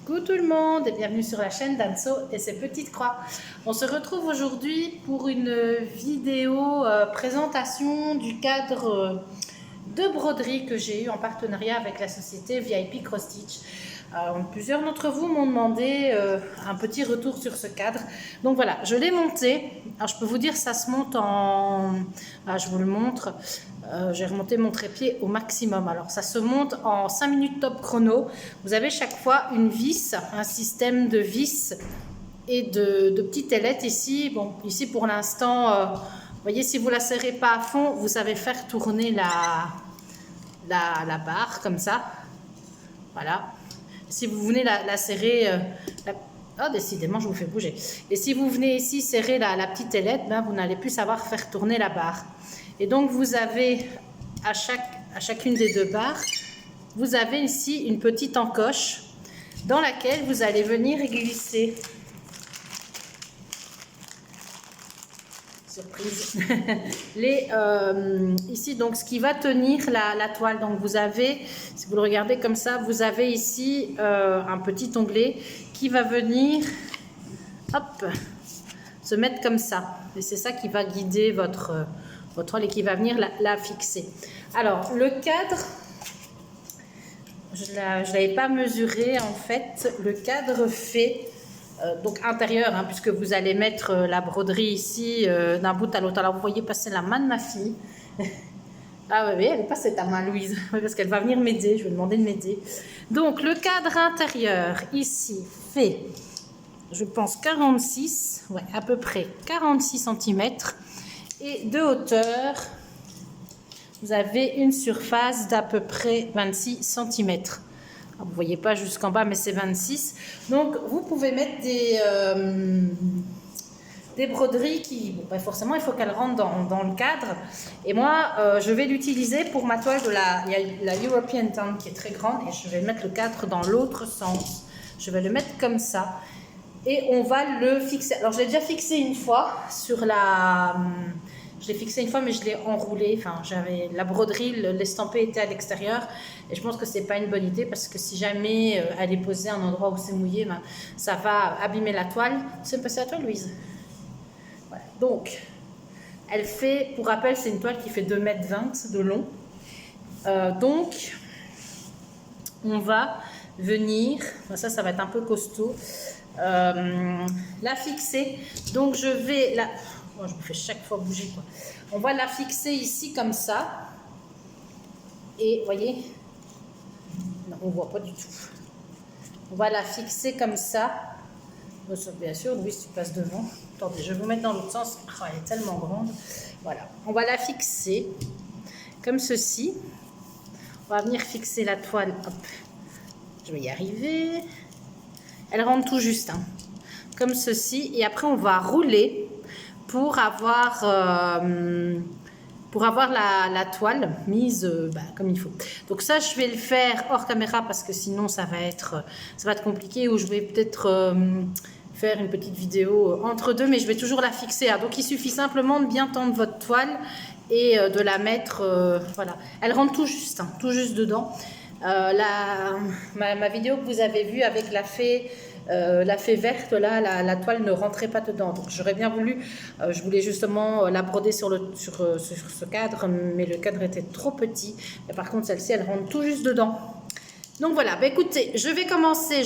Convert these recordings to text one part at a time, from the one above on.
Coucou tout le monde et bienvenue sur la chaîne d'Anso et ses petites croix. On se retrouve aujourd'hui pour une vidéo présentation du cadre de broderie que j'ai eu en partenariat avec la société VIP Cross Stitch. Plusieurs d'entre vous m'ont demandé un petit retour sur ce cadre. Donc voilà, je l'ai monté. Alors je peux vous dire, ça se monte en... je vous le montre. J'ai remonté mon trépied au maximum. Alors ça se monte en 5 minutes top chrono. Vous avez chaque fois une vis, un système de vis et de petites ailettes ici. Bon, ici pour l'instant, vous voyez, si vous la serrez pas à fond, vous savez faire tourner la barre comme ça. Voilà. Si vous venez la serrer, oh, décidément, je vous fais bouger. Et si vous venez ici serrer la petite ailette, ben, vous n'allez plus savoir faire tourner la barre. Et donc, vous avez à chacune des deux barres, vous avez ici une petite encoche dans laquelle vous allez venir glisser. Surprise. Ici, donc, ce qui va tenir la toile. Donc, vous avez, si vous le regardez comme ça, vous avez ici un petit onglet qui va venir, hop, se mettre comme ça. Et c'est ça qui va guider votre toile et qui va venir la fixer. Alors, le cadre, je ne l'avais pas mesuré en fait. Le cadre fait... donc intérieur, hein, puisque vous allez mettre la broderie ici d'un bout à l'autre. Alors vous voyez passer la main de ma fille. Ah oui, elle est passée ta main, Louise, oui, parce qu'elle va venir m'aider, je vais demander de m'aider. Donc le cadre intérieur ici fait, je pense 46, ouais, à peu près 46 cm. Et de hauteur, vous avez une surface d'à peu près 26 cm. Vous ne voyez pas jusqu'en bas, mais c'est 26. Donc, vous pouvez mettre des broderies qui... Bon, ben forcément, il faut qu'elles rentrent dans le cadre. Et moi, je vais l'utiliser pour ma toile de la European Town qui est très grande. Et je vais mettre le cadre dans l'autre sens. Je vais le mettre comme ça. Et on va le fixer. Alors, je l'ai déjà fixé une fois sur la... Je l'ai fixé une fois, mais je l'ai enroulé. Enfin, j'avais la broderie, l'estampé était à l'extérieur. Et je pense que c'est pas une bonne idée parce que si jamais elle est posée à un endroit où c'est mouillé, ben, ça va abîmer la toile. Tu sais me passer la toile, Louise? Voilà. Donc, elle fait, pour rappel, c'est une toile qui fait 2,20 m de long. Donc, on va venir, ça va être un peu costaud, la fixer. Donc, je vais la... Oh, je me fais chaque fois bouger, quoi. On va la fixer ici comme ça. Et vous voyez, non, on ne voit pas du tout. On va la fixer comme ça. Bien sûr, Louis, tu passes devant. Attendez, je vais vous mettre dans l'autre sens. Oh, elle est tellement grande. Voilà. On va la fixer comme ceci. On va venir fixer la toile. Hop. Je vais y arriver. Elle rentre tout juste, hein. Comme ceci. Et après, on va rouler pour avoir la toile mise comme il faut. Donc ça, je vais le faire hors caméra parce que sinon ça va être compliqué, ou je vais peut-être faire une petite vidéo entre deux, mais je vais toujours la fixer. Hein. Donc il suffit simplement de bien tendre votre toile et de la mettre, voilà. Elle rentre tout juste, hein, tout juste dedans. Ma vidéo que vous avez vue avec la fée verte, là, la toile ne rentrait pas dedans. Donc j'aurais bien voulu, je voulais justement la broder sur ce cadre, mais le cadre était trop petit. Et par contre, celle-ci, elle rentre tout juste dedans. Donc voilà, écoutez, je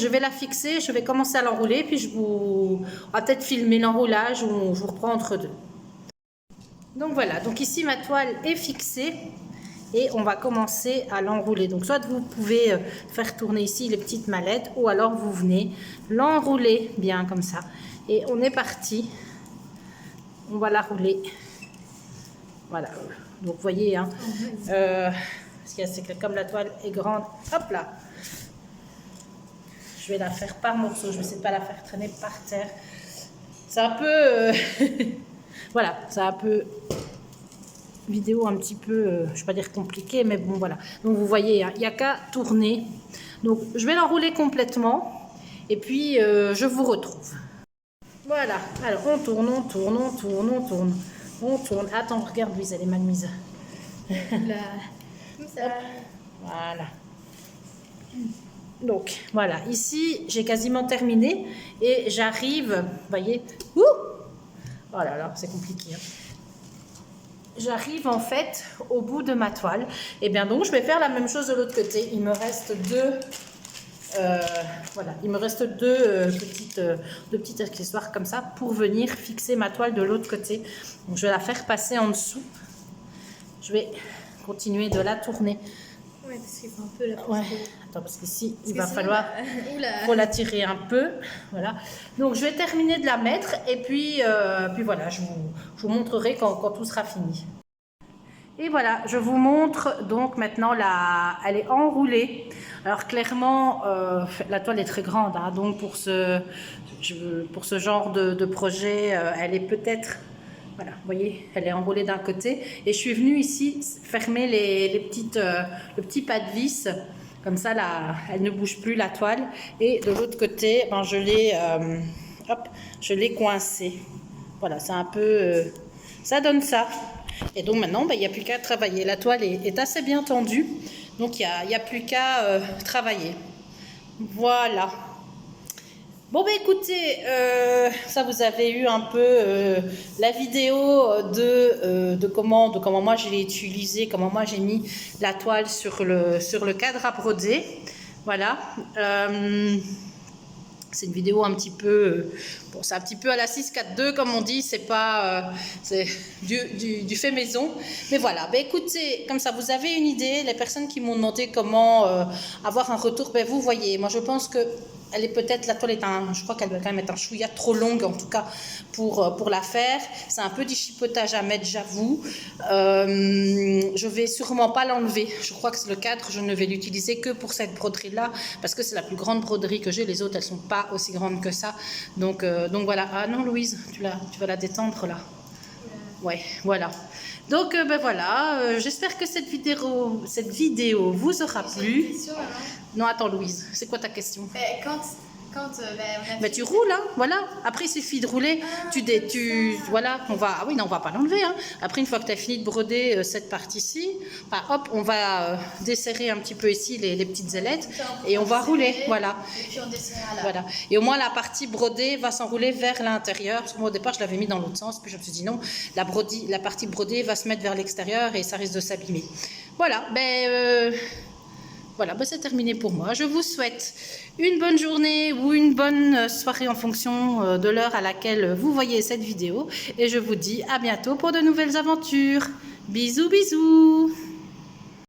vais la fixer, je vais commencer à l'enrouler, puis on va peut-être filmer l'enroulage ou je vous reprends entre deux. Donc voilà, donc ici ma toile est fixée. Et on va commencer à l'enrouler. Donc soit vous pouvez faire tourner ici les petites mallettes, ou alors vous venez l'enrouler bien comme ça. Et on est parti. On va la rouler. Voilà. Donc vous voyez, hein, c'est que comme la toile est grande, hop là. Je vais la faire par morceaux. Je vais essayer de pas la faire traîner par terre. C'est un peu... voilà, c'est un peu... vidéo un petit peu, je ne vais pas dire compliquée, mais bon voilà. Donc vous voyez, il n'y a qu'à tourner. Donc je vais l'enrouler complètement et puis je vous retrouve. Voilà, alors on tourne, on tourne, on tourne, on tourne, on tourne. Attends, regarde Louise, elle est mal mise. Là, comme ça. Voilà. Donc voilà, ici j'ai quasiment terminé et j'arrive, vous voyez, ouh, oh là là, c'est compliqué. Hein. J'arrive en fait au bout de ma toile. Et bien donc je vais faire la même chose de l'autre côté. Il me reste voilà, il me reste deux petites accessoires comme ça pour venir fixer ma toile de l'autre côté. Donc je vais la faire passer en dessous. Je vais continuer de la tourner. Ouais, parce qu'il faut un peu la poser. Ouais. Attends, parce qu'ici, il va falloir Oula. faut la tirer un peu. Voilà. Donc, je vais terminer de la mettre et puis voilà, je vous montrerai quand tout sera fini. Et voilà, je vous montre donc maintenant, elle est enroulée. Alors, clairement, la toile est très grande. Hein, donc, pour ce genre de projet, elle est peut-être... Voilà, vous voyez, elle est enroulée d'un côté. Et je suis venue ici fermer le petit pas de vis. Comme ça, là, elle ne bouge plus, la toile. Et de l'autre côté, ben, je l'ai coincée. Voilà, c'est un peu... ça donne ça. Et donc maintenant, ben, il n'y a plus qu'à travailler. La toile est assez bien tendue. Donc, il n'y a plus qu'à travailler. Voilà. Bon, ben écoutez, ça vous avez eu un peu la vidéo de comment moi je l'ai utilisé, comment moi j'ai mis la toile sur le cadre à broder. Voilà. C'est une vidéo un petit peu, bon, c'est un petit peu à la 6-4-2 comme on dit, c'est pas, c'est du fait maison. Mais voilà, ben écoutez, comme ça vous avez une idée, les personnes qui m'ont demandé comment avoir un retour, ben vous voyez, moi je pense que elle est peut-être, la toile je crois qu'elle doit quand même être un chouïa trop longue en tout cas pour la faire. C'est un peu du chipotage à mettre, j'avoue. Je vais sûrement pas l'enlever. Je crois que le cadre, je ne vais l'utiliser que pour cette broderie-là parce que c'est la plus grande broderie que j'ai. Les autres, elles sont pas aussi grandes que ça. Donc voilà. Ah non, Louise, tu vas la détendre là. Ouais, voilà. Donc ben voilà, j'espère que cette vidéo vous aura plu. Une question, alors. Non, attends Louise, c'est quoi ta question? Quand on a tu roules, hein, voilà. Après, il suffit de rouler. Voilà, oui, non, on va pas l'enlever. Hein. Après, une fois que tu as fini de broder cette partie-ci, bah, hop, on va desserrer un petit peu ici les petites ailettes et on va rouler, voilà. Et puis on desserrera là. Voilà. Et au moins, la partie brodée va s'enrouler vers l'intérieur. Parce que moi, au départ, je l'avais mis dans l'autre sens. Puis je me suis dit non, la partie brodée va se mettre vers l'extérieur et ça risque de s'abîmer. Voilà, voilà, c'est terminé pour moi. Je vous souhaite une bonne journée ou une bonne soirée en fonction de l'heure à laquelle vous voyez cette vidéo. Et je vous dis à bientôt pour de nouvelles aventures. Bisous, bisous!